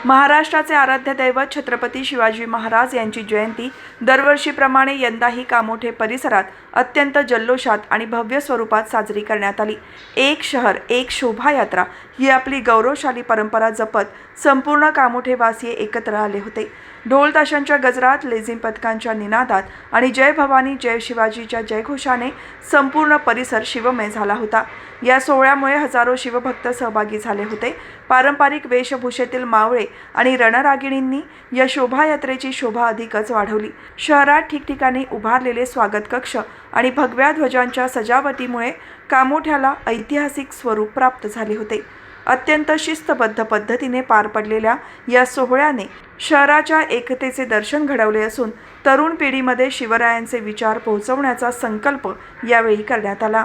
महाराष्ट्राचे आराध्य दैवत छत्रपती शिवाजी महाराज यांची जयंती दरवर्षीप्रमाणे यंदाही कामोठे परिसरात अत्यंत जल्लोषात आणि भव्य स्वरूपात साजरी करण्यात आली। एक शहर एक शोभायात्रा ही आपली गौरवशाली परंपरा जपत संपूर्ण कामोठेवासीय एकत्र आले होते। ढोल ताशांच्या गजरात, लेझिम पथकांच्या निनादात आणि जय भवानी जय शिवाजीच्या जयघोषाने संपूर्ण परिसर शिवमय झाला होता। या सोहळ्यामुळे हजारो शिवभक्त सहभागी झाले होते। पारंपरिक वेशभूषेतील मावळे आणि रणरागिणींनी या शोभायात्रेची शोभा अधिकच वाढवली। शहरात ठिकठिकाणी उभारलेले स्वागत कक्ष आणि भगव्या ध्वजांच्या सजावटीमुळे कामोठ्याला ऐतिहासिक स्वरूप प्राप्त झाले होते। अत्यंत शिस्तबद्ध पद्धतीने पार पडलेल्या या सोहळ्याने शहराच्या एकतेचे दर्शन घडवले असून तरुण पिढीमध्ये शिवरायांचे विचार पोहोचवण्याचा संकल्प यावेळी करण्यात आला।